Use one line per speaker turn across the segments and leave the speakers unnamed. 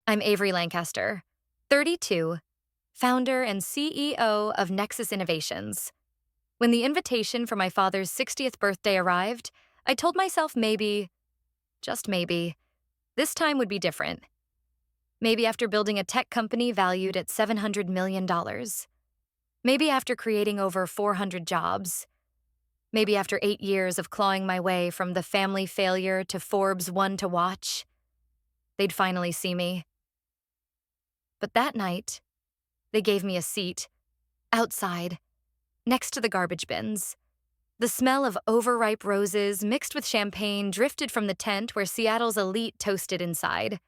I'm Avery Lancaster, 32, founder and CEO of Nexus Innovations. When the invitation for my father's 60th birthday arrived, I told myself maybe, just maybe, this time would be different. Maybe after building a tech company valued at $700 million. Maybe after creating over 400 jobs. Maybe after 8 years of clawing my way from the family failure to Forbes' one to watch. They'd finally see me. But that night, they gave me a seat, outside, next to the garbage bins. The smell of overripe roses mixed with champagne drifted from the tent where Seattle's elite toasted inside.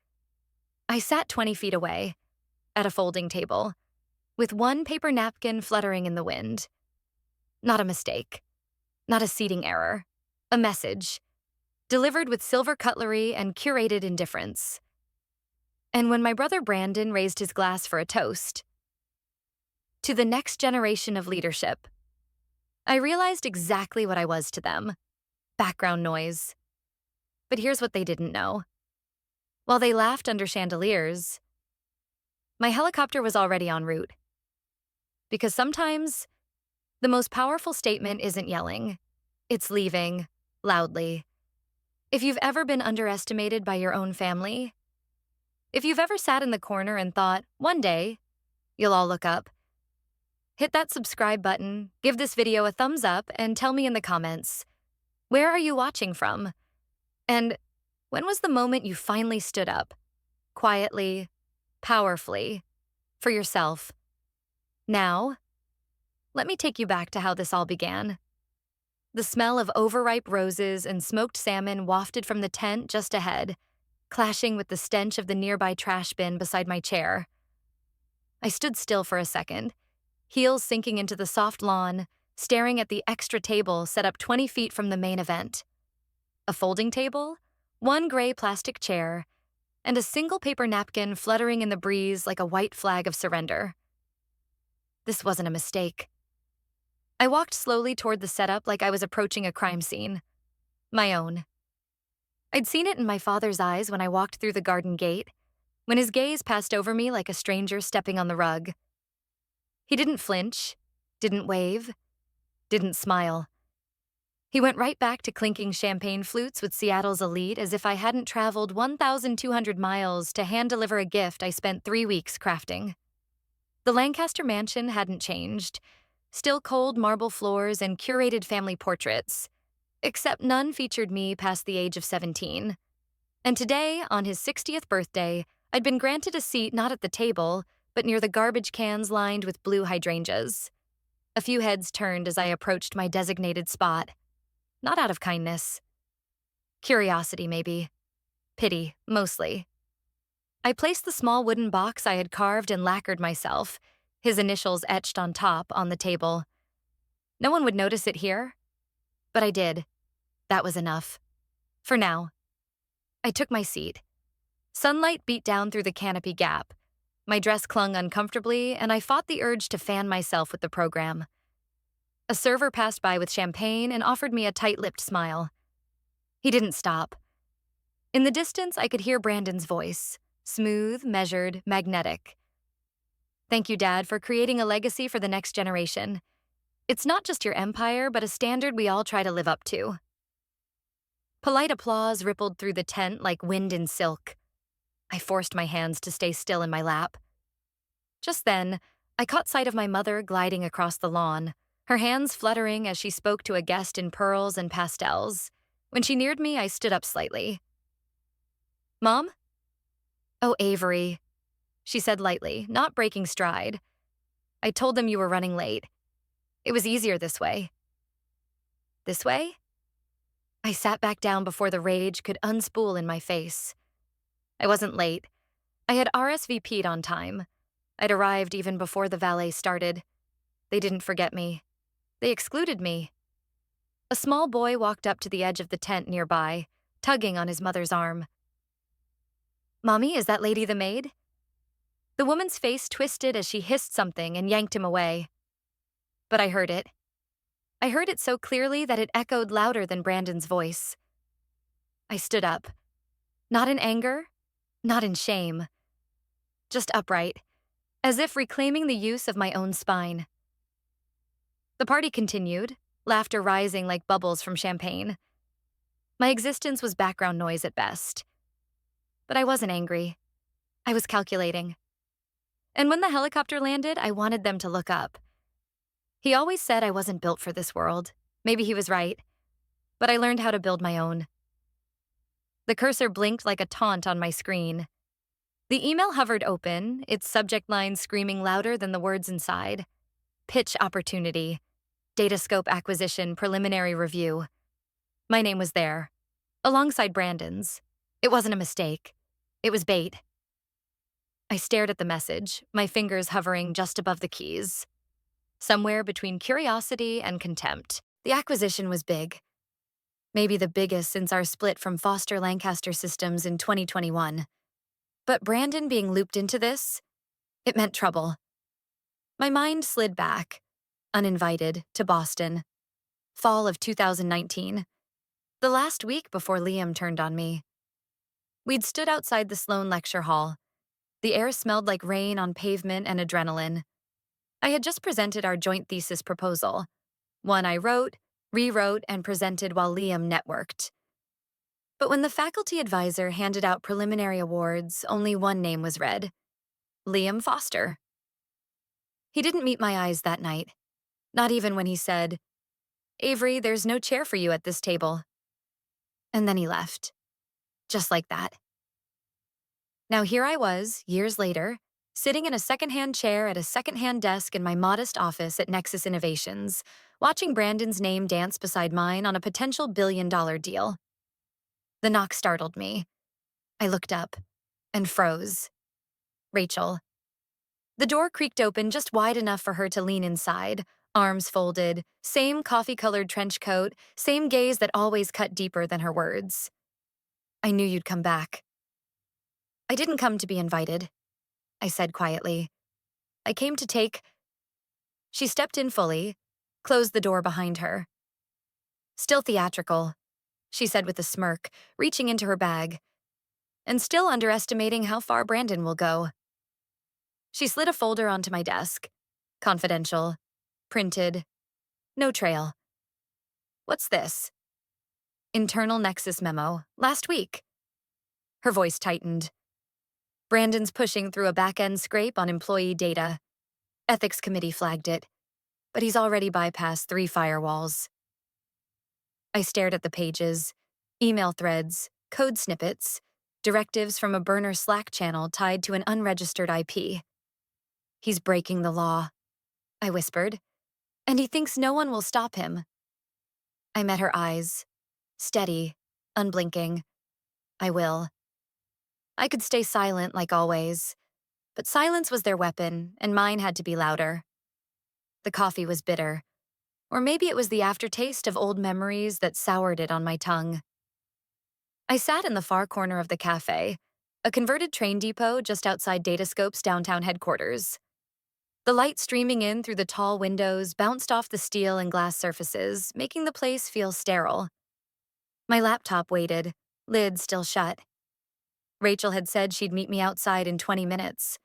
I sat 20 feet away, at a folding table, with one paper napkin fluttering in the wind. Not a mistake. Not a seating error. A message, delivered with silver cutlery and curated indifference. And when my brother Brandon raised his glass for a toast, to the next generation of leadership, I realized exactly what I was to them. Background noise. But here's what they didn't know. While they laughed under chandeliers, my helicopter was already en route. Because sometimes, the most powerful statement isn't yelling. It's leaving, loudly. If you've ever been underestimated by your own family, if you've ever sat in the corner and thought, one day, you'll all look up, hit that subscribe button, give this video a thumbs up, and tell me in the comments, where are you watching from? And when was the moment you finally stood up, quietly, powerfully, for yourself? Now, let me take you back to how this all began. The smell of overripe roses and smoked salmon wafted from the tent just ahead, clashing with the stench of the nearby trash bin beside my chair. I stood still for a second, heels sinking into the soft lawn, staring at the extra table set up 20 feet from the main event. A folding table, one gray plastic chair, and a single paper napkin fluttering in the breeze like a white flag of surrender. This wasn't a mistake. I walked slowly toward the setup like I was approaching a crime scene. My own. I'd seen it in my father's eyes when I walked through the garden gate, when his gaze passed over me like a stranger stepping on the rug. He didn't flinch, didn't wave, didn't smile. He went right back to clinking champagne flutes with Seattle's elite as if I hadn't traveled 1,200 miles to hand-deliver a gift I spent 3 weeks crafting. The Lancaster mansion hadn't changed, still cold marble floors and curated family portraits, except none featured me past the age of 17. And today, on his 60th birthday, I'd been granted a seat not at the table, but near the garbage cans lined with blue hydrangeas. A few heads turned as I approached my designated spot. Not out of kindness. Curiosity, maybe. Pity, mostly. I placed the small wooden box I had carved and lacquered myself, his initials etched on top, on the table. No one would notice it here, but I did. That was enough. For now. I took my seat. Sunlight beat down through the canopy gap. My dress clung uncomfortably, and I fought the urge to fan myself with the program. A server passed by with champagne and offered me a tight-lipped smile. He didn't stop. In the distance, I could hear Brandon's voice, smooth, measured, magnetic. Thank you, Dad, for creating a legacy for the next generation. It's not just your empire, but a standard we all try to live up to. Polite applause rippled through the tent like wind in silk. I forced my hands to stay still in my lap. Just then, I caught sight of my mother gliding across the lawn, her hands fluttering as she spoke to a guest in pearls and pastels. When she neared me, I stood up slightly. Mom? Oh, Avery, she said lightly, not breaking stride. I told them you were running late. It was easier this way. This way? I sat back down before the rage could unspool in my face. I wasn't late. I had RSVP'd on time. I'd arrived even before the valet started. They didn't forget me. They excluded me. A small boy walked up to the edge of the tent nearby, tugging on his mother's arm. Mommy, is that lady the maid? The woman's face twisted as she hissed something and yanked him away. But I heard it. I heard it so clearly that it echoed louder than Brandon's voice. I stood up. Not in anger, not in shame, just upright, as if reclaiming the use of my own spine. The party continued, laughter rising like bubbles from champagne. My existence was background noise at best. But I wasn't angry. I was calculating. And when the helicopter landed, I wanted them to look up. He always said I wasn't built for this world. Maybe he was right. But I learned how to build my own. The cursor blinked like a taunt on my screen. The email hovered open, its subject line screaming louder than the words inside. Pitch opportunity. Datascope acquisition preliminary review. My name was there, alongside Brandon's. It wasn't a mistake. It was bait. I stared at the message, my fingers hovering just above the keys. Somewhere between curiosity and contempt. The acquisition was big. Maybe the biggest since our split from Foster Lancaster Systems in 2021. But Brandon being looped into this, it meant trouble. My mind slid back, uninvited, to Boston. Fall of 2019. The last week before Liam turned on me. We'd stood outside the Sloan Lecture Hall. The air smelled like rain on pavement and adrenaline. I had just presented our joint thesis proposal, one I wrote, rewrote, and presented while Liam networked. But when the faculty advisor handed out preliminary awards, only one name was read: Liam Foster. He didn't meet my eyes that night, not even when he said, "Avery, there's no chair for you at this table." And then he left, just like that. Now here I was, years later, sitting in a secondhand chair at a secondhand desk in my modest office at Nexus Innovations, watching Brandon's name dance beside mine on a potential billion-dollar deal. The knock startled me. I looked up and froze. Rachel. The door creaked open just wide enough for her to lean inside, arms folded, same coffee-colored trench coat, same gaze that always cut deeper than her words. "I knew you'd come back." "I didn't come to be invited," I said quietly. "I came to take—" She stepped in fully, closed the door behind her. "Still theatrical," she said with a smirk, reaching into her bag. "And still underestimating how far Brandon will go." She slid a folder onto my desk. Confidential. Printed. No trail. "What's this?" "Internal Nexus memo. Last week." Her voice tightened. "Brandon's pushing through a back-end scrape on employee data. Ethics committee flagged it, but he's already bypassed 3 firewalls." I stared at the pages, email threads, code snippets, directives from a burner Slack channel tied to an unregistered IP. "He's breaking the law," I whispered, "and he thinks no one will stop him." I met her eyes, steady, unblinking. "I will." I could stay silent like always, but silence was their weapon, and mine had to be louder. The coffee was bitter, or maybe it was the aftertaste of old memories that soured it on my tongue. I sat in the far corner of the cafe, a converted train depot just outside Datascope's downtown headquarters. The light streaming in through the tall windows bounced off the steel and glass surfaces, making the place feel sterile. My laptop waited, lid still shut. Rachel had said she'd meet me outside in 20 minutes.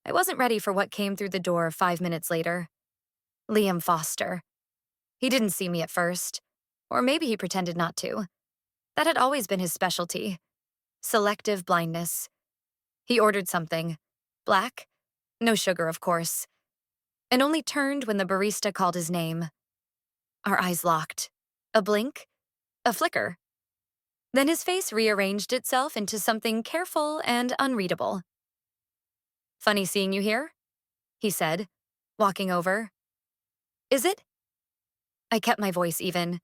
I wasn't ready for what came through the door 5 minutes later. Liam Foster. He didn't see me at first, or maybe he pretended not to. That had always been his specialty. Selective blindness. He ordered something. Black? No sugar, of course. And only turned when the barista called his name. Our eyes locked. A blink? A flicker. Then his face rearranged itself into something careful and unreadable. "Funny seeing you here," he said, walking over. "Is it?" I kept my voice even.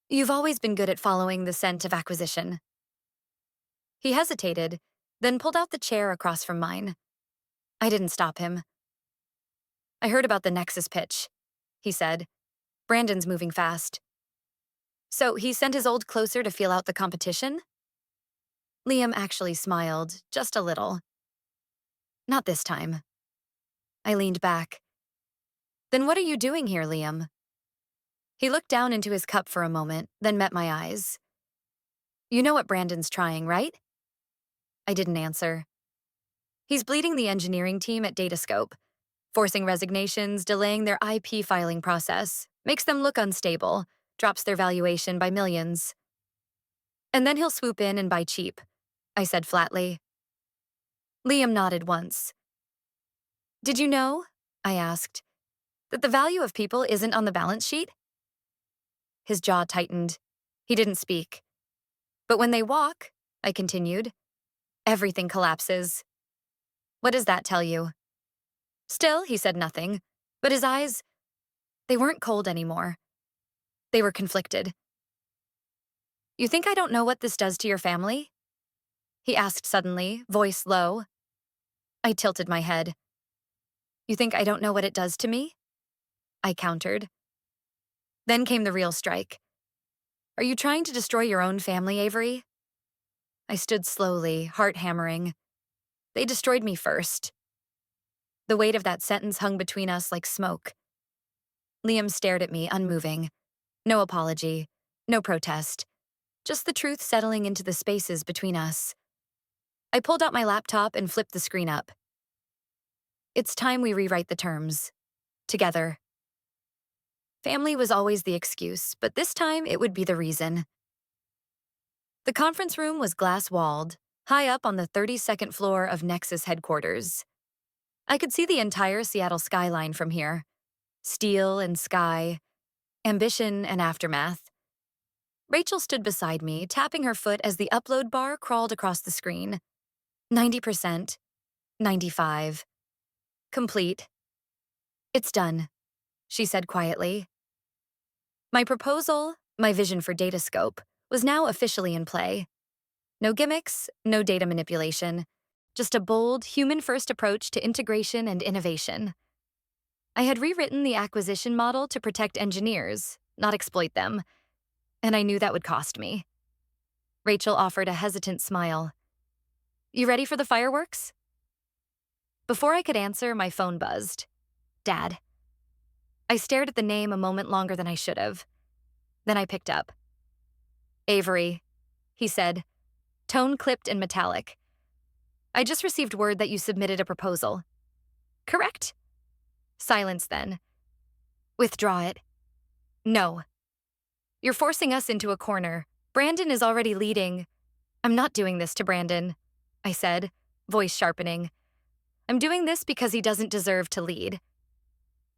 "You've always been good at following the scent of acquisition." He hesitated, then pulled out the chair across from mine. I didn't stop him. "I heard about the Nexus pitch," he said. "Brandon's moving fast." "So he sent his old closer to feel out the competition?" Liam actually smiled, just a little. "Not this time." I leaned back. "Then what are you doing here, Liam?" He looked down into his cup for a moment, then met my eyes. "You know what Brandon's trying, right?" I didn't answer. He's bleeding the engineering team at Datascope, forcing resignations, delaying their IP filing process, makes them look unstable, drops their valuation by millions. And then he'll swoop in and buy cheap, I said flatly. Liam nodded once. Did you know, I asked, that the value of people isn't on the balance sheet? His jaw tightened. He didn't speak. But when they walk, I continued, everything collapses. What does that tell you? Still, he said nothing, but his eyes, they weren't cold anymore. They were conflicted. You think I don't know what this does to your family? He asked suddenly, voice low. I tilted my head. You think I don't know what it does to me? I countered. Then came the real strike. Are you trying to destroy your own family, Avery? I stood slowly, heart hammering. They destroyed me first. The weight of that sentence hung between us like smoke. Liam stared at me, unmoving. No apology, no protest. Just the truth settling into the spaces between us. I pulled out my laptop and flipped the screen up. It's time we rewrite the terms. Together. Family was always the excuse, but this time it would be the reason. The conference room was glass-walled, high up on the 32nd floor of Nexus headquarters. I could see the entire Seattle skyline from here. Steel and sky, ambition and aftermath. Rachel stood beside me, tapping her foot as the upload bar crawled across the screen. 90%, 95. Complete. It's done, she said quietly. My proposal, my vision for Datascope, was now officially in play. No gimmicks, no data manipulation, just a bold, human-first approach to integration and innovation. I had rewritten the acquisition model to protect engineers, not exploit them, and I knew that would cost me. Rachel offered a hesitant smile. You ready for the fireworks? Before I could answer, my phone buzzed. Dad. I stared at the name a moment longer than I should have. Then I picked up. Avery, he said, tone clipped and metallic. I just received word that you submitted a proposal. Correct? Silence then. Withdraw it. No. You're forcing us into a corner. Brandon is already leading. I'm not doing this to Brandon, I said, voice sharpening. I'm doing this because he doesn't deserve to lead.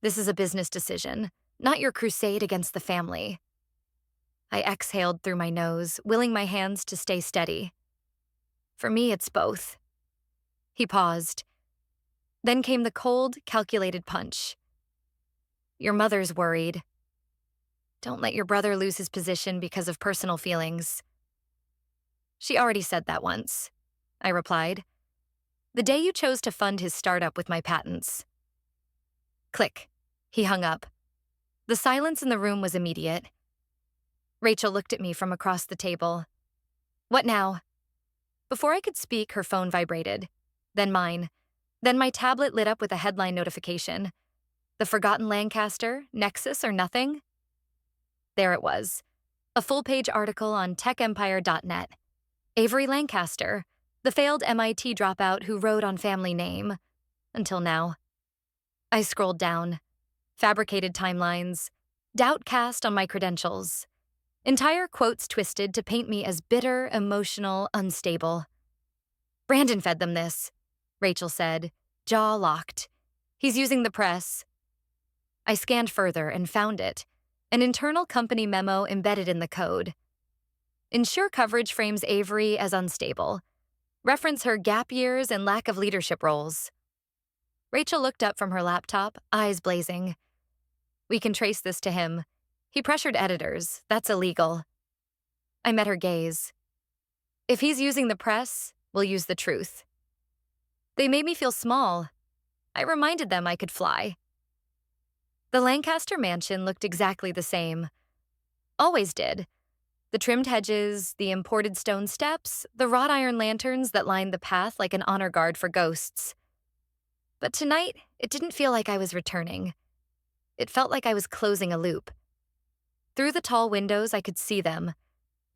This is a business decision, not your crusade against the family. I exhaled through my nose, willing my hands to stay steady. For me, it's both. He paused. Then came the cold, calculated punch. Your mother's worried. Don't let your brother lose his position because of personal feelings. She already said that once, I replied. The day you chose to fund his startup with my patents. Click. He hung up. The silence in the room was immediate. Rachel looked at me from across the table. What now? Before I could speak, her phone vibrated. Then mine. Then my tablet lit up with a headline notification. The Forgotten Lancaster, Nexus or Nothing? There it was. A full-page article on techempire.net. Avery Lancaster, the failed MIT dropout who wrote on family name. Until now. I scrolled down. Fabricated timelines. Doubt cast on my credentials. Entire quotes twisted to paint me as bitter, emotional, unstable. Brandon fed them this, Rachel said, jaw locked. He's using the press. I scanned further and found it. An internal company memo embedded in the code. Ensure coverage frames Avery as unstable. Reference her gap years and lack of leadership roles. Rachel looked up from her laptop, eyes blazing. We can trace this to him. He pressured editors. That's illegal. I met her gaze. If he's using the press, we'll use the truth. They made me feel small. I reminded them I could fly. The Lancaster mansion looked exactly the same. Always did. The trimmed hedges, the imported stone steps, the wrought iron lanterns that lined the path like an honor guard for ghosts. But tonight, it didn't feel like I was returning. It felt like I was closing a loop. Through the tall windows, I could see them.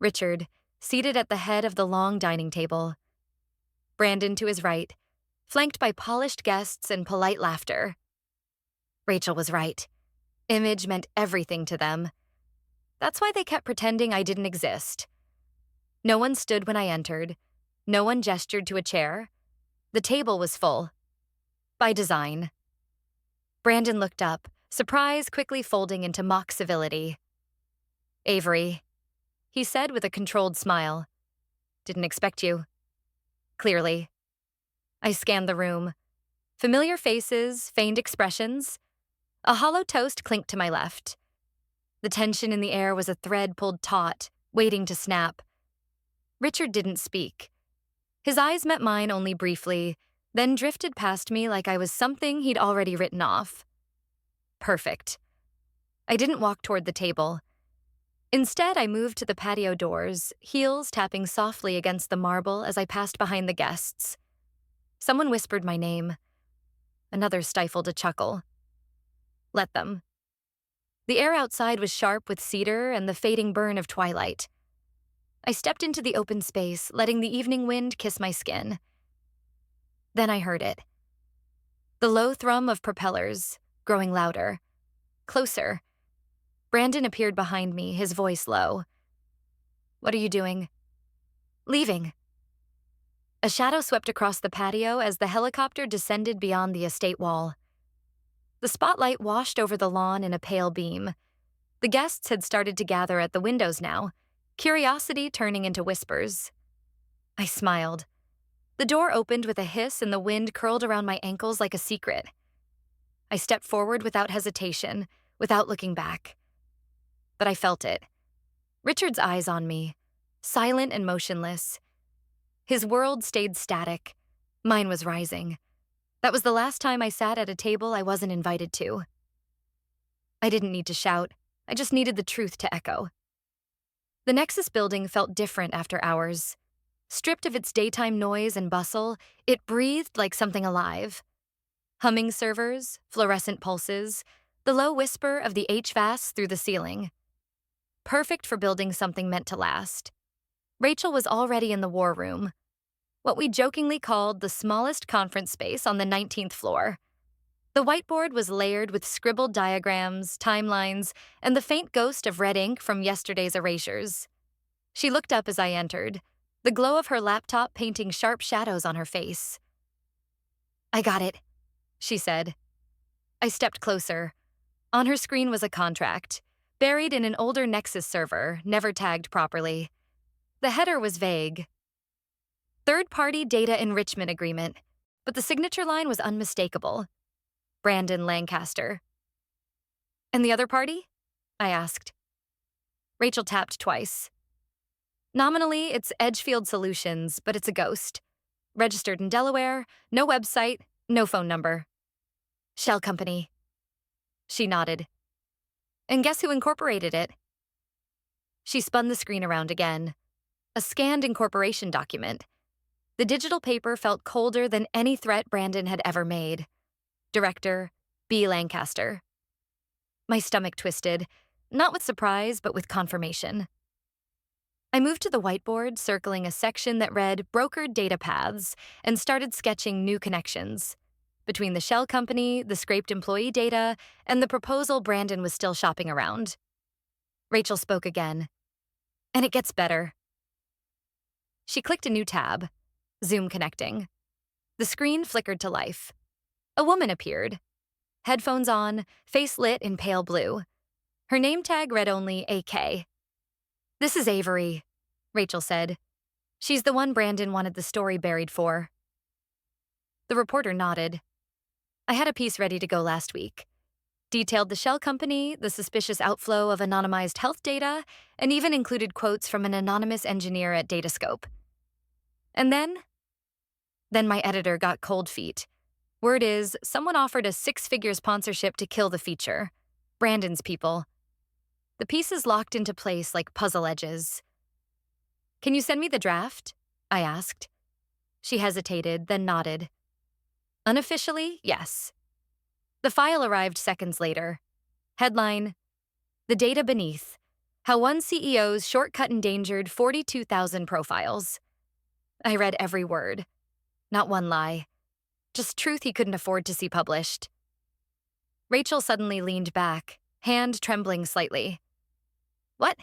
Richard, seated at the head of the long dining table. Brandon to his right. flanked by polished guests and polite laughter. Rachel was right. Image meant everything to them. That's why they kept pretending I didn't exist. No one stood when I entered. No one gestured to a chair. The table was full. By design. Brandon looked up, surprise quickly folding into mock civility. "Avery," he said with a controlled smile. "Didn't expect you." Clearly. I scanned the room. Familiar faces, feigned expressions. A hollow toast clinked to my left. The tension in the air was a thread pulled taut, waiting to snap. Richard didn't speak. His eyes met mine only briefly, then drifted past me like I was something he'd already written off. Perfect. I didn't walk toward the table. Instead, I moved to the patio doors, heels tapping softly against the marble as I passed behind the guests. Someone whispered my name. Another stifled a chuckle. Let them. The air outside was sharp with cedar and the fading burn of twilight. I stepped into the open space, letting the evening wind kiss my skin. Then I heard it. The low thrum of propellers, growing louder. Closer. Brandon appeared behind me, his voice low. "What are you doing?" "Leaving." A shadow swept across the patio as the helicopter descended beyond the estate wall. The spotlight washed over the lawn in a pale beam. The guests had started to gather at the windows now, curiosity turning into whispers. I smiled. The door opened with a hiss and the wind curled around my ankles like a secret. I stepped forward without hesitation, without looking back. But I felt it. Richard's eyes on me, silent and motionless. His world stayed static. Mine was rising. That was the last time I sat at a table I wasn't invited to. I didn't need to shout. I just needed the truth to echo. The Nexus building felt different after hours. Stripped of its daytime noise and bustle, it breathed like something alive. Humming servers, fluorescent pulses, the low whisper of the HVAC through the ceiling. Perfect for building something meant to last. Rachel was already in the war room, what we jokingly called the smallest conference space on the 19th floor. The whiteboard was layered with scribbled diagrams, timelines, and the faint ghost of red ink from yesterday's erasures. She looked up as I entered, the glow of her laptop painting sharp shadows on her face. "I got it," she said. I stepped closer. On her screen was a contract, buried in an older Nexus server, never tagged properly. The header was vague. Third-party data enrichment agreement, but the signature line was unmistakable. Brandon Lancaster. "And the other party?" I asked. Rachel tapped twice. "Nominally, it's Edgefield Solutions, but it's a ghost. Registered in Delaware, no website, no phone number. Shell company." She nodded. "And guess who incorporated it?" She spun the screen around again. A scanned incorporation document. The digital paper felt colder than any threat Brandon had ever made. Director, B. Lancaster. My stomach twisted, not with surprise, but with confirmation. I moved to the whiteboard, circling a section that read brokered data paths, and started sketching new connections between the shell company, the scraped employee data, and the proposal Brandon was still shopping around. Rachel spoke again. "And it gets better." She clicked a new tab, Zoom connecting. The screen flickered to life. A woman appeared. Headphones on, face lit in pale blue. Her name tag read only AK. "This is Avery," Rachel said. "She's the one Brandon wanted the story buried for." The reporter nodded. I had a piece ready to go last week. Detailed the shell company, the suspicious outflow of anonymized health data, and even included quotes from an anonymous engineer at Datascope. And then my editor got cold feet. Word is, someone offered a six-figure sponsorship to kill the feature. Brandon's people. The pieces locked into place like puzzle edges. "Can you send me the draft?" I asked. She hesitated, then nodded. Unofficially, yes. The file arrived seconds later. Headline, "The Data Beneath. How One CEO's Shortcut Endangered 42,000 Profiles." I read every word. Not one lie. Just truth he couldn't afford to see published. Rachel suddenly leaned back, hand trembling slightly. What?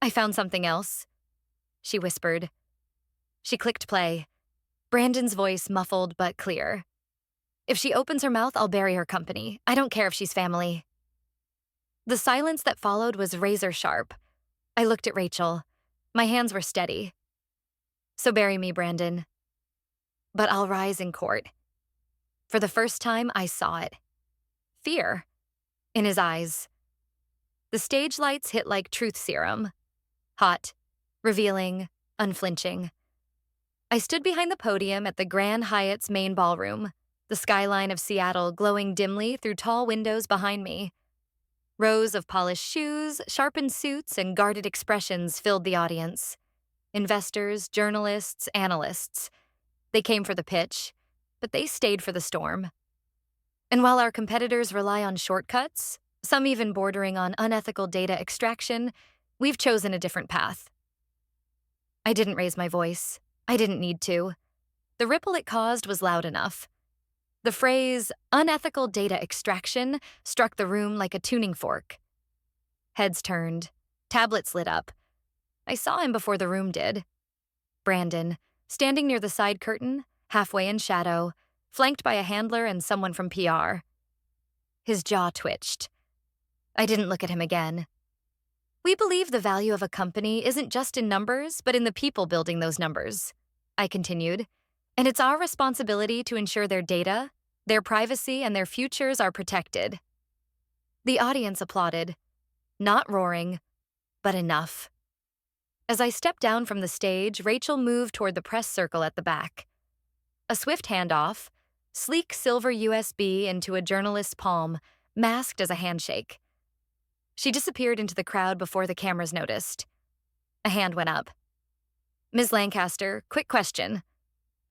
I found something else, she whispered. She clicked play. Brandon's voice muffled but clear. If she opens her mouth, I'll bury her company. I don't care if she's family. The silence that followed was razor sharp. I looked at Rachel. My hands were steady. So bury me, Brandon. But I'll rise in court. For the first time, I saw it. Fear. In his eyes. The stage lights hit like truth serum. Hot, revealing, unflinching. I stood behind the podium at the Grand Hyatt's main ballroom, the skyline of Seattle glowing dimly through tall windows behind me. Rows of polished shoes, sharpened suits, and guarded expressions filled the audience. Investors, journalists, analysts. They came for the pitch, but they stayed for the storm. And while our competitors rely on shortcuts, some even bordering on unethical data extraction, we've chosen a different path. I didn't raise my voice. I didn't need to. The ripple it caused was loud enough. The phrase, unethical data extraction, struck the room like a tuning fork. Heads turned. Tablets lit up. I saw him before the room did. Brandon, standing near the side curtain, halfway in shadow, flanked by a handler and someone from PR. His jaw twitched. I didn't look at him again. We believe the value of a company isn't just in numbers, but in the people building those numbers, I continued. And it's our responsibility to ensure their data, their privacy, and their futures are protected. The audience applauded. Not roaring, but enough. As I stepped down from the stage, Rachel moved toward the press circle at the back. A swift handoff, sleek silver USB into a journalist's palm, masked as a handshake. She disappeared into the crowd before the cameras noticed. A hand went up. Ms. Lancaster, quick question,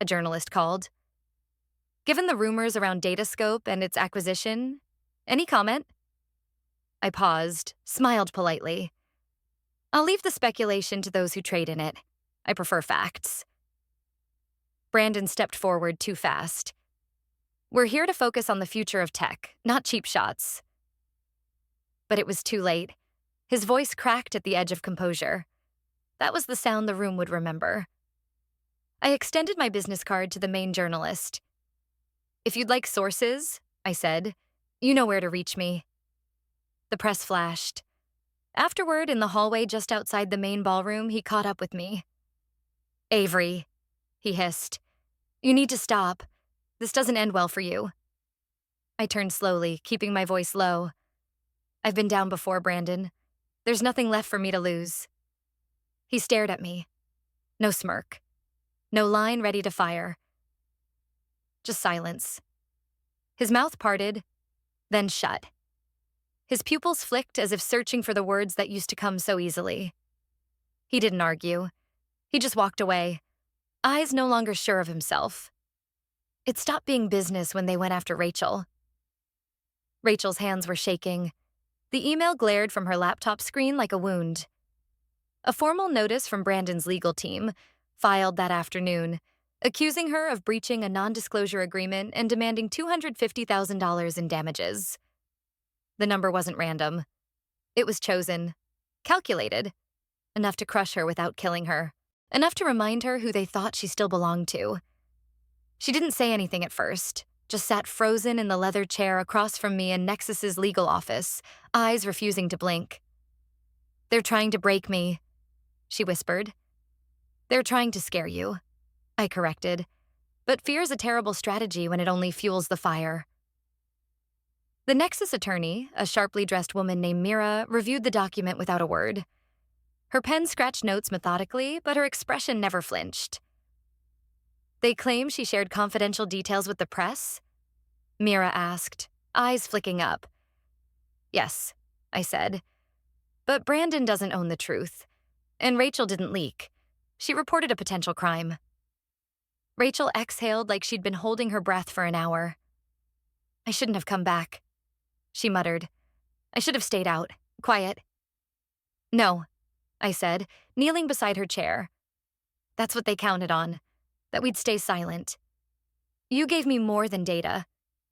a journalist called. Given the rumors around Datascope and its acquisition, any comment? I paused, smiled politely. I'll leave the speculation to those who trade in it. I prefer facts. Brandon stepped forward too fast. We're here to focus on the future of tech, not cheap shots. But it was too late. His voice cracked at the edge of composure. That was the sound the room would remember. I extended my business card to the main journalist. If you'd like sources, I said, you know where to reach me. The press flashed. Afterward, in the hallway just outside the main ballroom, he caught up with me. Avery, he hissed. You need to stop. This doesn't end well for you. I turned slowly, keeping my voice low. I've been down before, Brandon. There's nothing left for me to lose. He stared at me. No smirk. No line ready to fire. Just silence. His mouth parted, then shut. His pupils flicked as if searching for the words that used to come so easily. He didn't argue. He just walked away, eyes no longer sure of himself. It stopped being business when they went after Rachel. Rachel's hands were shaking. The email glared from her laptop screen like a wound. A formal notice from Brandon's legal team, filed that afternoon, accusing her of breaching a non-disclosure agreement and demanding $250,000 in damages. The number wasn't random. It was chosen, calculated, enough to crush her without killing her, enough to remind her who they thought she still belonged to. She didn't say anything at first, just sat frozen in the leather chair across from me in Nexus's legal office, eyes refusing to blink. They're trying to break me, she whispered. They're trying to scare you, I corrected. But fear's a terrible strategy when it only fuels the fire. The Nexus attorney, a sharply dressed woman named Mira, reviewed the document without a word. Her pen scratched notes methodically, but her expression never flinched. They claim she shared confidential details with the press? Mira asked, eyes flicking up. Yes, I said. But Brandon doesn't own the truth. And Rachel didn't leak. She reported a potential crime. Rachel exhaled like she'd been holding her breath for an hour. I shouldn't have come back, she muttered. I should have stayed out, quiet. No, I said, kneeling beside her chair. That's what they counted on, that we'd stay silent. You gave me more than data.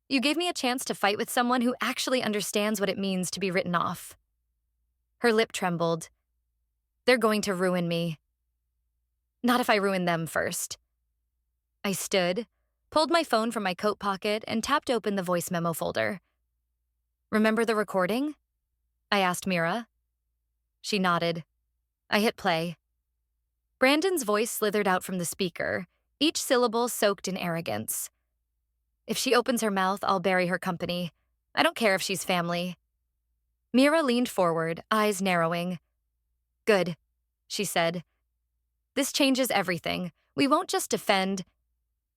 You gave me a chance to fight with someone who actually understands what it means to be written off. Her lip trembled. They're going to ruin me. Not if I ruin them first. I stood, pulled my phone from my coat pocket, and tapped open the voice memo folder. Remember the recording? I asked Mira. She nodded. I hit play. Brandon's voice slithered out from the speaker, each syllable soaked in arrogance. If she opens her mouth, I'll bury her company. I don't care if she's family. Mira leaned forward, eyes narrowing. Good, she said. This changes everything. We won't just defend.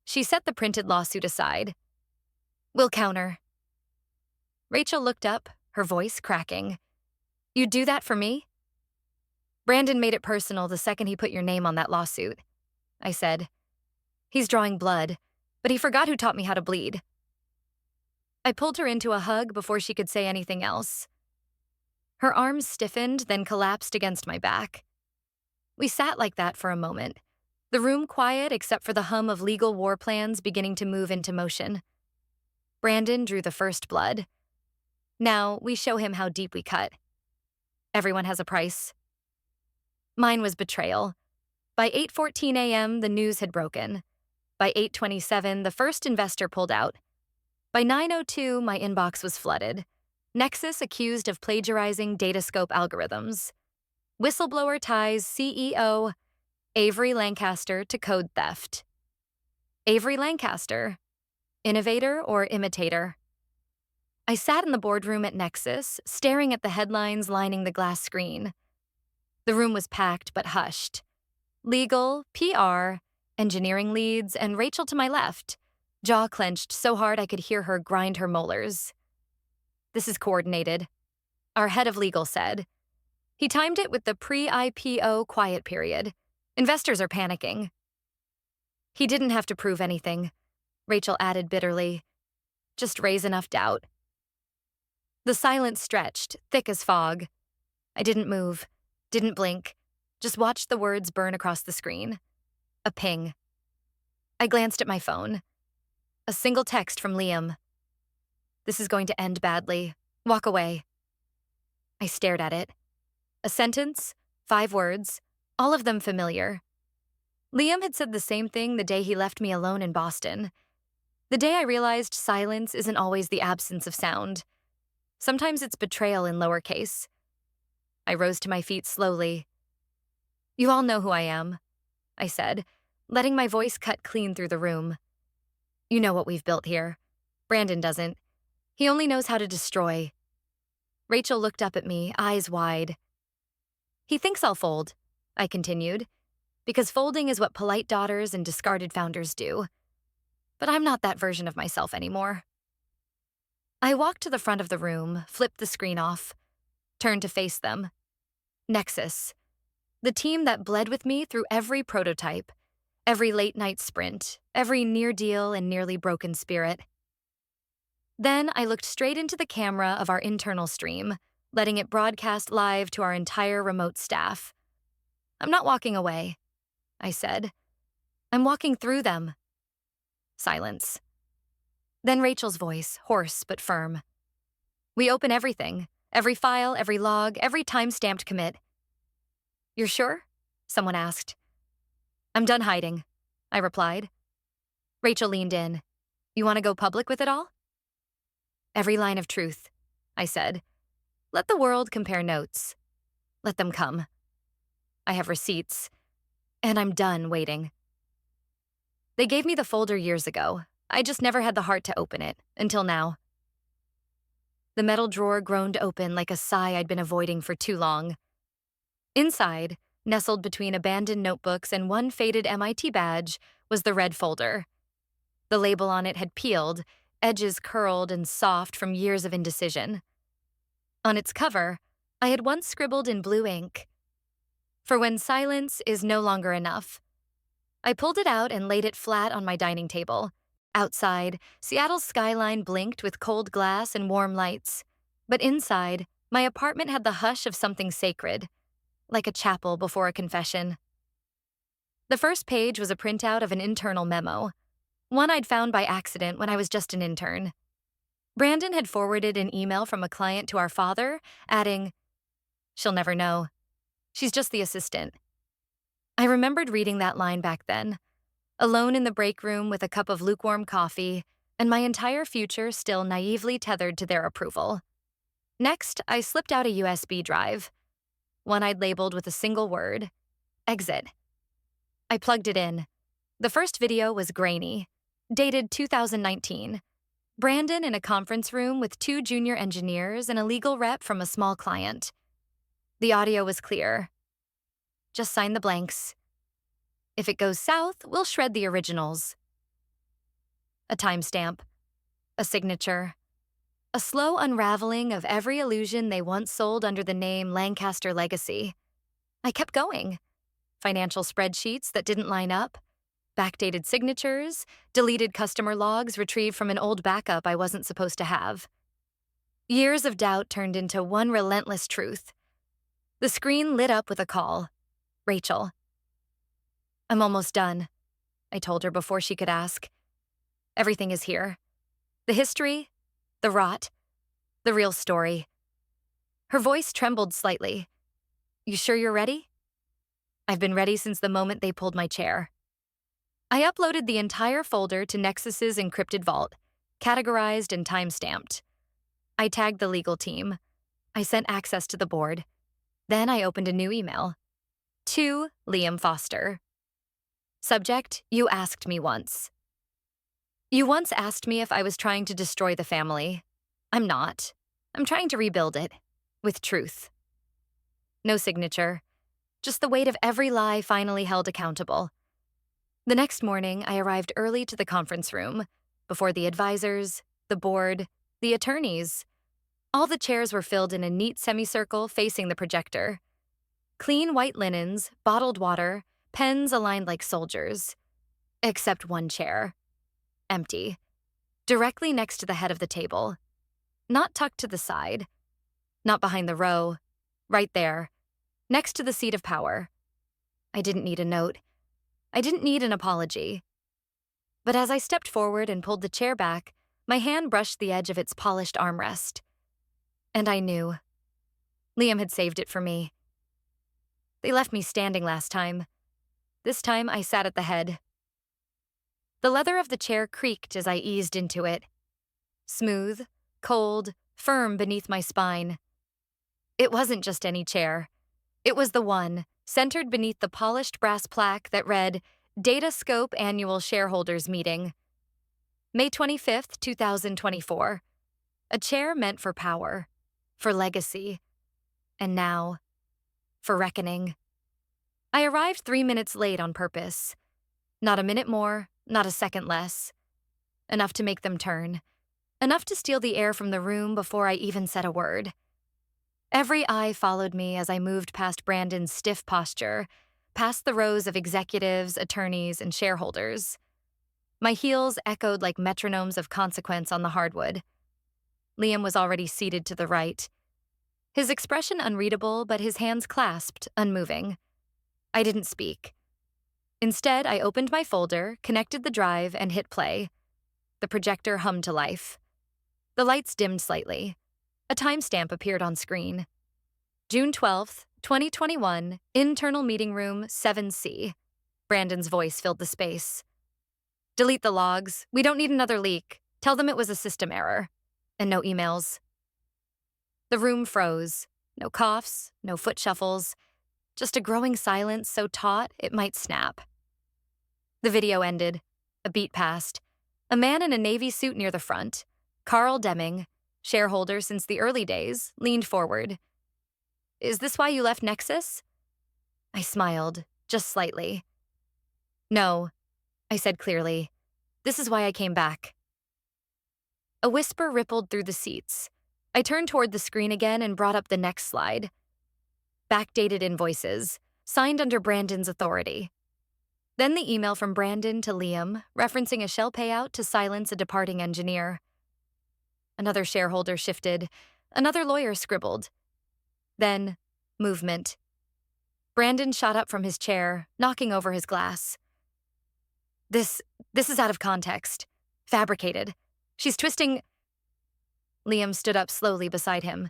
She set the printed lawsuit aside. We'll counter. Rachel looked up, her voice cracking. You'd do that for me? Brandon made it personal the second he put your name on that lawsuit, I said. He's drawing blood, but he forgot who taught me how to bleed. I pulled her into a hug before she could say anything else. Her arms stiffened, then collapsed against my back. We sat like that for a moment, the room quiet except for the hum of legal war plans beginning to move into motion. Brandon drew the first blood. Now we show him how deep we cut. Everyone has a price. Mine was betrayal. By 8:14 a.m., the news had broken. By 8:27, the first investor pulled out. By 9:02, my inbox was flooded. Nexus accused of plagiarizing Datascope algorithms. Whistleblower ties CEO Avery Lancaster to code theft. Avery Lancaster, innovator or imitator? I sat in the boardroom at Nexus, staring at the headlines lining the glass screen. The room was packed but hushed. Legal, PR, engineering leads, and Rachel to my left, jaw clenched so hard I could hear her grind her molars. This is coordinated, our head of legal said. He timed it with the pre-IPO quiet period. Investors are panicking. He didn't have to prove anything, Rachel added bitterly. Just raise enough doubt. The silence stretched, thick as fog. I didn't move, didn't blink, just watched the words burn across the screen. A ping. I glanced at my phone. A single text from Liam. This is going to end badly. Walk away. I stared at it. A sentence, 5 words, all of them familiar. Liam had said the same thing the day he left me alone in Boston. The day I realized silence isn't always the absence of sound. Sometimes it's betrayal in lowercase. I rose to my feet slowly. You all know who I am, I said, letting my voice cut clean through the room. You know what we've built here. Brandon doesn't. He only knows how to destroy. Rachel looked up at me, eyes wide. He thinks I'll fold, I continued, because folding is what polite daughters and discarded founders do. But I'm not that version of myself anymore. I walked to the front of the room, flipped the screen off, turned to face them. Nexus, the team that bled with me through every prototype, every late-night sprint, every near deal and nearly broken spirit. Then I looked straight into the camera of our internal stream, letting it broadcast live to our entire remote staff. I'm not walking away, I said. I'm walking through them. Silence. Then Rachel's voice, hoarse but firm. We open everything, every file, every log, every time-stamped commit. You're sure? Someone asked. I'm done hiding, I replied. Rachel leaned in. You want to go public with it all? Every line of truth, I said. Let the world compare notes. Let them come. I have receipts, and I'm done waiting. They gave me the folder years ago. I just never had the heart to open it, until now. The metal drawer groaned open like a sigh I'd been avoiding for too long. Inside, nestled between abandoned notebooks and one faded MIT badge, was the red folder. The label on it had peeled, edges curled and soft from years of indecision. On its cover, I had once scribbled in blue ink, "For when silence is no longer enough." I pulled it out and laid it flat on my dining table. Outside, Seattle's skyline blinked with cold glass and warm lights. But inside, my apartment had the hush of something sacred, like a chapel before a confession. The first page was a printout of an internal memo. One I'd found by accident when I was just an intern. Brandon had forwarded an email from a client to our father, adding, "She'll never know. She's just the assistant." I remembered reading that line back then, alone in the break room with a cup of lukewarm coffee, and my entire future still naively tethered to their approval. Next, I slipped out a USB drive, one I'd labeled with a single word, exit. I plugged it in. The first video was grainy, dated 2019. Brandon in a conference room with two junior engineers and a legal rep from a small client. The audio was clear. "Just sign the blanks. If it goes south, we'll shred the originals." A timestamp, a signature, a slow unraveling of every illusion they once sold under the name Lancaster Legacy. I kept going. Financial spreadsheets that didn't line up, backdated signatures, deleted customer logs retrieved from an old backup I wasn't supposed to have. Years of doubt turned into one relentless truth. The screen lit up with a call. Rachel. "I'm almost done," I told her before she could ask. "Everything is here. The history, the rot, the real story." Her voice trembled slightly. "You sure you're ready?" "I've been ready since the moment they pulled my chair." I uploaded the entire folder to Nexus's encrypted vault, categorized and time-stamped. I tagged the legal team. I sent access to the board. Then I opened a new email. To Liam Foster. Subject, "You asked me once." You once asked me if I was trying to destroy the family. I'm not. I'm trying to rebuild it. With truth. No signature. Just the weight of every lie finally held accountable. The next morning, I arrived early to the conference room, before the advisors, the board, the attorneys. All the chairs were filled in a neat semicircle facing the projector. Clean white linens, bottled water, pens aligned like soldiers. Except one chair. Empty. Directly next to the head of the table. Not tucked to the side. Not behind the row. Right there. Next to the seat of power. I didn't need a note. I didn't need an apology. But as I stepped forward and pulled the chair back, my hand brushed the edge of its polished armrest. And I knew. Liam had saved it for me. They left me standing last time. This time I sat at the head. The leather of the chair creaked as I eased into it. Smooth, cold, firm beneath my spine. It wasn't just any chair. It was the one, centered beneath the polished brass plaque that read, "Data Scope Annual Shareholders Meeting. May 25th, 2024. A chair meant for power, for legacy, and now, for reckoning." I arrived 3 minutes late on purpose. Not a minute more, not a second less. Enough to make them turn. Enough to steal the air from the room before I even said a word. Every eye followed me as I moved past Brandon's stiff posture, past the rows of executives, attorneys, and shareholders. My heels echoed like metronomes of consequence on the hardwood. Liam was already seated to the right. His expression unreadable, but his hands clasped, unmoving. I didn't speak. Instead, I opened my folder, connected the drive, and hit play. The projector hummed to life. The lights dimmed slightly. A timestamp appeared on screen. June 12th, 2021, internal meeting room 7C. Brandon's voice filled the space. "Delete the logs. We don't need another leak. Tell them it was a system error." And no emails. The room froze. No coughs, no foot shuffles. Just a growing silence so taut it might snap. The video ended. A beat passed. A man in a navy suit near the front, Carl Deming, shareholder since the early days, leaned forward. "Is this why you left Nexus?" I smiled, just slightly. "No," I said clearly. "This is why I came back." A whisper rippled through the seats. I turned toward the screen again and brought up the next slide. Backdated invoices, signed under Brandon's authority. Then the email from Brandon to Liam, referencing a shell payout to silence a departing engineer. Another shareholder shifted. Another lawyer scribbled. Then, movement. Brandon shot up from his chair, knocking over his glass. This is out of context. Fabricated. She's twisting. Liam stood up slowly beside him.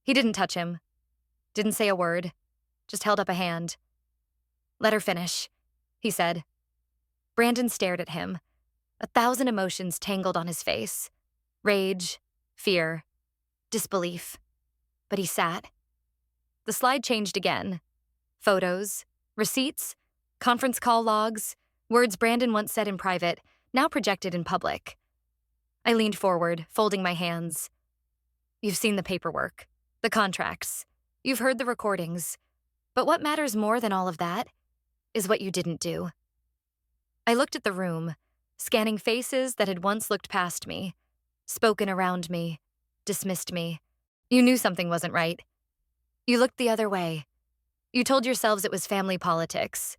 He didn't touch him. Didn't say a word. Just held up a hand. Let her finish, he said. Brandon stared at him. 1,000 emotions tangled on his face. Rage, fear, disbelief. But he sat. The slide changed again. Photos, receipts, conference call logs, words Brandon once said in private, now projected in public. I leaned forward, folding my hands. You've seen the paperwork, the contracts. You've heard the recordings. But what matters more than all of that is what you didn't do. I looked at the room, scanning faces that had once looked past me, spoken around me, dismissed me. You knew something wasn't right. You looked the other way. You told yourselves it was family politics,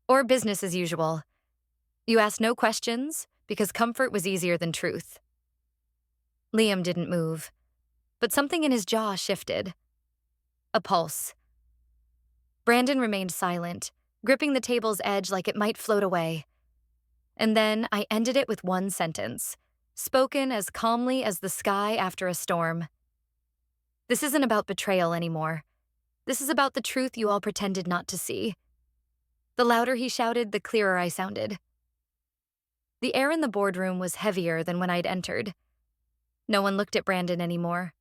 or business as usual. You asked no questions because comfort was easier than truth. Liam didn't move, but something in his jaw shifted. A pulse. Brandon remained silent, gripping the table's edge like it might float away. And then I ended it with one sentence, spoken as calmly as the sky after a storm. This isn't about betrayal anymore. This is about the truth you all pretended not to see. The louder he shouted, the clearer I sounded. The air in the boardroom was heavier than when I'd entered. No one looked at Brandon anymore.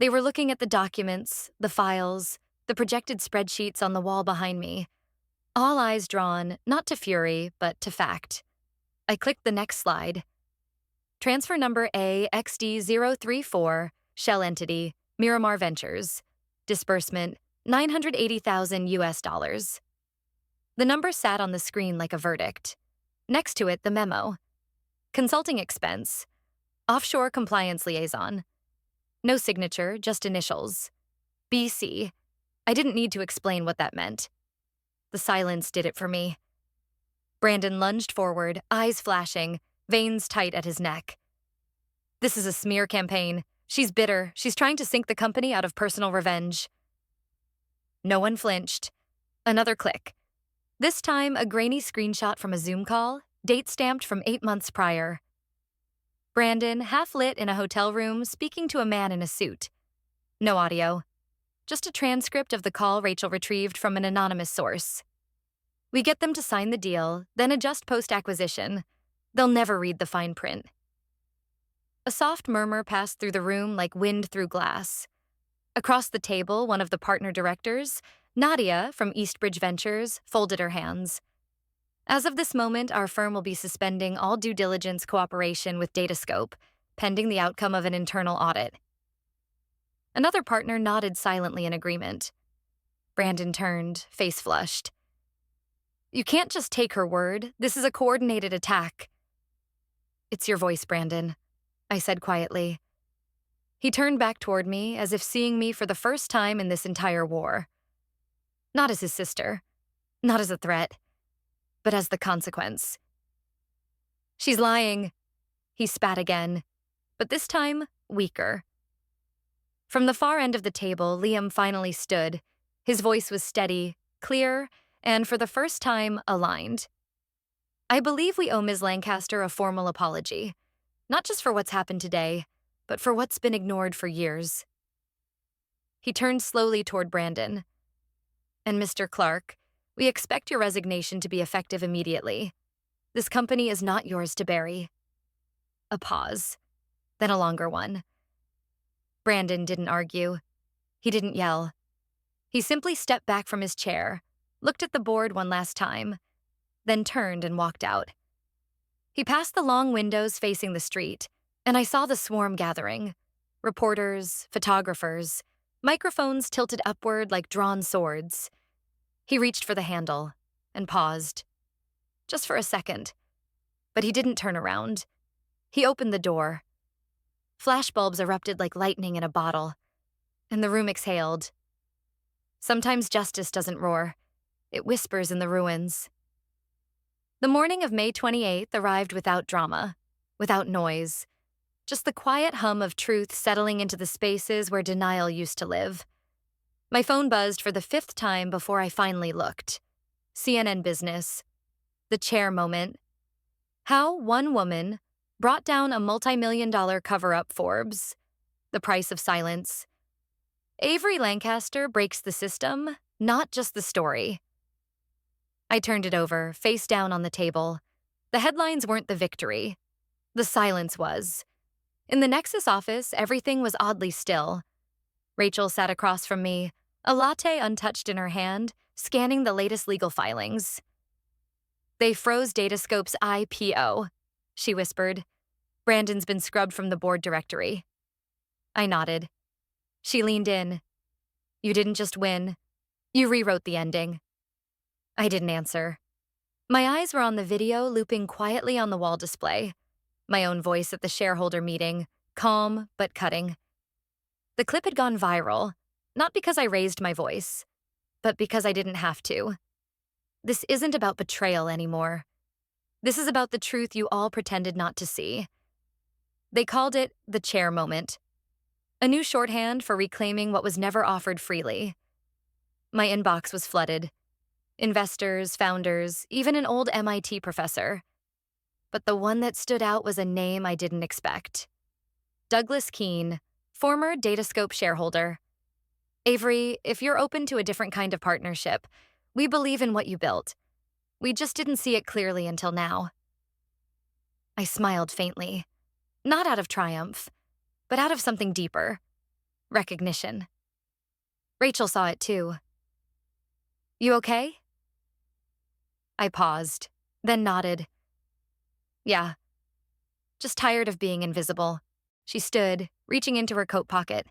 They were looking at the documents, the files, the projected spreadsheets on the wall behind me, all eyes drawn, not to fury, but to fact. I clicked the next slide. Transfer number AXD034, shell entity, Miramar Ventures. Disbursement, $980,000. The number sat on the screen like a verdict. Next to it, the memo. Consulting expense. Offshore compliance liaison. No signature, just initials. BC. I didn't need to explain what that meant. The silence did it for me. Brandon lunged forward, eyes flashing, veins tight at his neck. This is a smear campaign. She's bitter. She's trying to sink the company out of personal revenge. No one flinched. Another click. This time, a grainy screenshot from a Zoom call, date stamped from 8 months prior. Brandon, half lit in a hotel room, speaking to a man in a suit. No audio. Just a transcript of the call Rachel retrieved from an anonymous source. We get them to sign the deal, then adjust post-acquisition. They'll never read the fine print. A soft murmur passed through the room like wind through glass. Across the table, one of the partner directors, Nadia from Eastbridge Ventures, folded her hands. As of this moment, our firm will be suspending all due diligence cooperation with Datascope, pending the outcome of an internal audit. Another partner nodded silently in agreement. Brandon turned, face flushed. You can't just take her word. This is a coordinated attack. It's your voice, Brandon, I said quietly. He turned back toward me as if seeing me for the first time in this entire war. Not as his sister, not as a threat, but as the consequence. She's lying, he spat again, but this time weaker. From the far end of the table, Liam finally stood. His voice was steady, clear, and for the first time, aligned. I believe we owe Ms. Lancaster a formal apology, not just for what's happened today, but for what's been ignored for years. He turned slowly toward Brandon. And Mr. Clark, we expect your resignation to be effective immediately. This company is not yours to bury. A pause, then a longer one. Brandon didn't argue. He didn't yell. He simply stepped back from his chair, looked at the board one last time, then turned and walked out. He passed the long windows facing the street, and I saw the swarm gathering. Reporters, photographers, microphones tilted upward like drawn swords. He reached for the handle and paused. Just for a second. But he didn't turn around. He opened the door. Flashbulbs erupted like lightning in a bottle, and the room exhaled. Sometimes justice doesn't roar. It whispers in the ruins. The morning of May 28th arrived without drama, without noise, just the quiet hum of truth settling into the spaces where denial used to live. My phone buzzed for the 5th time before I finally looked. CNN Business. The chair moment. How one woman brought down a multi-million-dollar cover-up Forbes, The Price of Silence. Avery Lancaster breaks the system, not just the story. I turned it over, face down on the table. The headlines weren't the victory. The silence was. In the Nexus office, everything was oddly still. Rachel sat across from me, a latte untouched in her hand, scanning the latest legal filings. They froze Datascope's IPO, she whispered. Brandon's been scrubbed from the board directory. I nodded. She leaned in. You didn't just win. You rewrote the ending. I didn't answer. My eyes were on the video looping quietly on the wall display. My own voice at the shareholder meeting, calm but cutting. The clip had gone viral, not because I raised my voice, but because I didn't have to. This isn't about betrayal anymore. This is about the truth you all pretended not to see. They called it the chair moment, a new shorthand for reclaiming what was never offered freely. My inbox was flooded. Investors, founders, even an old MIT professor. But the one that stood out was a name I didn't expect. Douglas Keene, former Datascope shareholder. Avery, if you're open to a different kind of partnership, we believe in what you built. We just didn't see it clearly until now. I smiled faintly, not out of triumph, but out of something deeper. Recognition. Rachel saw it too. You okay? I paused, then nodded. Yeah. Just tired of being invisible. She stood, reaching into her coat pocket.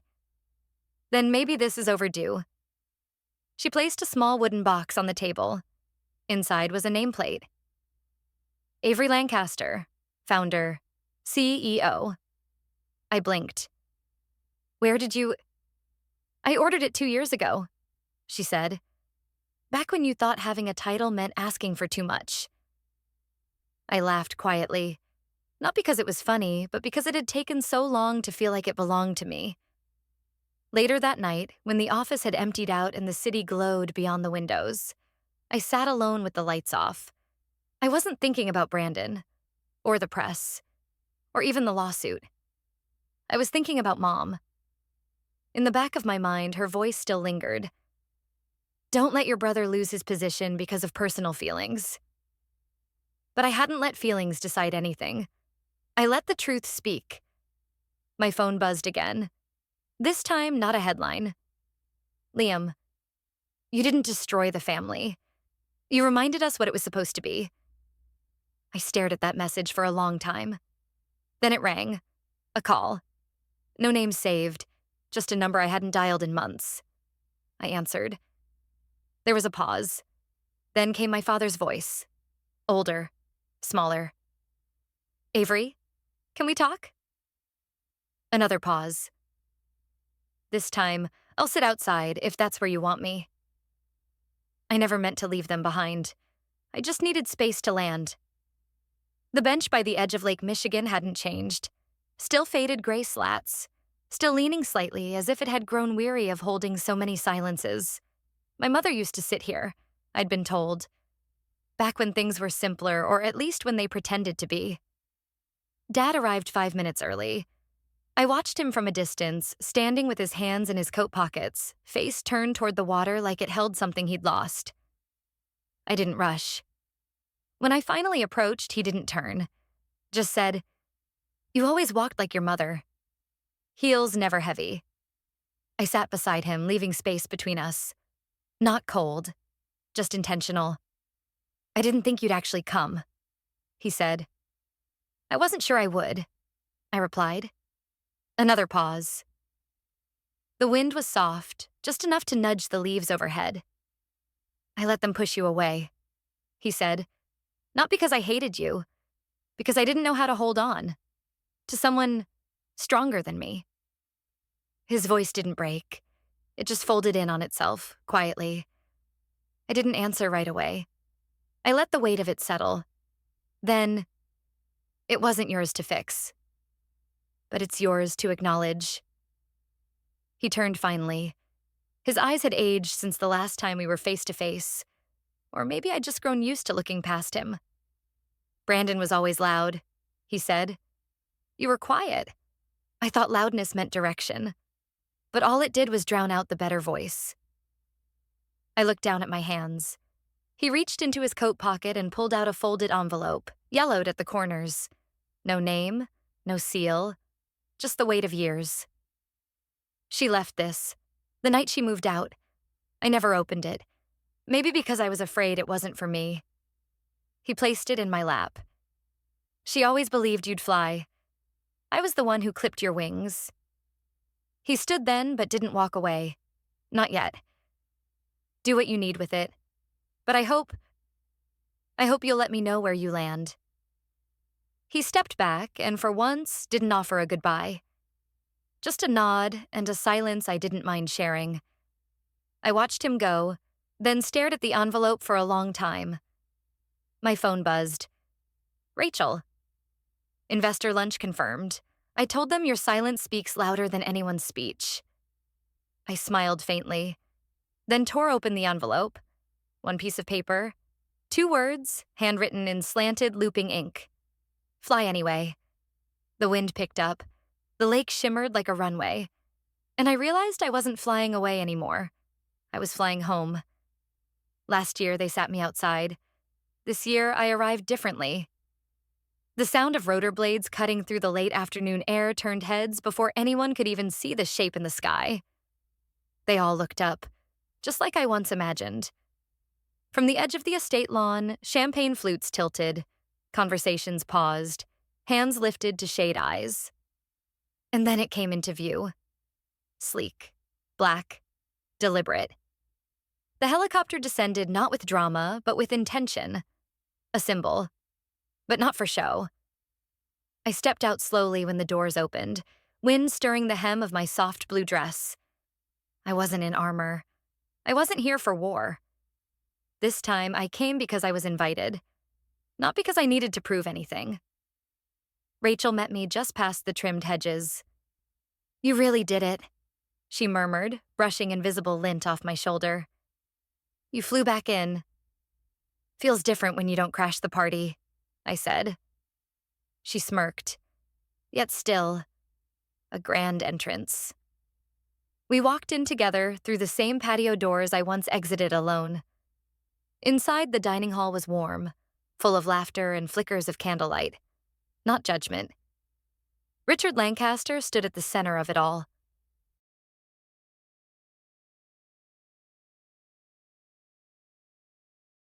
Then maybe this is overdue. She placed a small wooden box on the table. Inside was a nameplate. Avery Lancaster, founder, CEO. I blinked. Where did you... I ordered it 2 years ago, she said. Back when you thought having a title meant asking for too much. I laughed quietly, not because it was funny, but because it had taken so long to feel like it belonged to me. Later that night, when the office had emptied out and the city glowed beyond the windows, I sat alone with the lights off. I wasn't thinking about Brandon, or the press, or even the lawsuit. I was thinking about Mom. In the back of my mind, her voice still lingered. Don't let your brother lose his position because of personal feelings. But I hadn't let feelings decide anything. I let the truth speak. My phone buzzed again. This time, not a headline. Liam, you didn't destroy the family. You reminded us what it was supposed to be. I stared at that message for a long time. Then it rang. A call. No name saved, just a number I hadn't dialed in months. I answered. There was a pause. Then came my father's voice. Older, smaller. Avery, can we talk? Another pause. This time, I'll sit outside if that's where you want me. I never meant to leave them behind. I just needed space to land. The bench by the edge of Lake Michigan hadn't changed. Still faded gray slats. Still leaning slightly as if it had grown weary of holding so many silences. My mother used to sit here, I'd been told. Back when things were simpler, or at least when they pretended to be. Dad arrived 5 minutes early. I watched him from a distance, standing with his hands in his coat pockets, face turned toward the water like it held something he'd lost. I didn't rush. When I finally approached, he didn't turn. Just said, You always walked like your mother. Heels never heavy. I sat beside him, leaving space between us. Not cold, just intentional. I didn't think you'd actually come, he said. I wasn't sure I would, I replied. Another pause. The wind was soft, just enough to nudge the leaves overhead. I let them push you away, he said. Not because I hated you, because I didn't know how to hold on to someone stronger than me. His voice didn't break. It just folded in on itself, quietly. I didn't answer right away. I let the weight of it settle. Then, it wasn't yours to fix, but it's yours to acknowledge. He turned finally. His eyes had aged since the last time we were face to face, or maybe I'd just grown used to looking past him. Brandon was always loud, he said. You were quiet. I thought loudness meant direction, but all it did was drown out the better voice. I looked down at my hands. He reached into his coat pocket and pulled out a folded envelope, yellowed at the corners. No name, no seal, just the weight of years. She left this, the night she moved out. I never opened it, maybe because I was afraid it wasn't for me. He placed it in my lap. She always believed you'd fly. I was the one who clipped your wings. He stood then, but didn't walk away. Not yet. Do what you need with it. But I hope you'll let me know where you land. He stepped back and for once didn't offer a goodbye. Just a nod and a silence I didn't mind sharing. I watched him go, then stared at the envelope for a long time. My phone buzzed. Rachel. Investor lunch confirmed. I told them your silence speaks louder than anyone's speech. I smiled faintly, then tore open the envelope. One piece of paper, 2 words, handwritten in slanted, looping ink. Fly anyway. The wind picked up. The lake shimmered like a runway. And I realized I wasn't flying away anymore. I was flying home. Last year, they sat me outside. This year, I arrived differently. The sound of rotor blades cutting through the late afternoon air turned heads before anyone could even see the shape in the sky. They all looked up, just like I once imagined. From the edge of the estate lawn, champagne flutes tilted, conversations paused, hands lifted to shade eyes. And then it came into view. Sleek, black, deliberate. The helicopter descended not with drama, but with intention. A symbol. But not for show. I stepped out slowly when the doors opened, wind stirring the hem of my soft blue dress. I wasn't in armor. I wasn't here for war. This time, I came because I was invited, not because I needed to prove anything. Rachel met me just past the trimmed hedges. You really did it, she murmured, brushing invisible lint off my shoulder. You flew back in. Feels different when you don't crash the party, I said. She smirked. Yet still, a grand entrance. We walked in together through the same patio doors I once exited alone. Inside, the dining hall was warm, full of laughter and flickers of candlelight, not judgment. Richard Lancaster stood at the center of it all,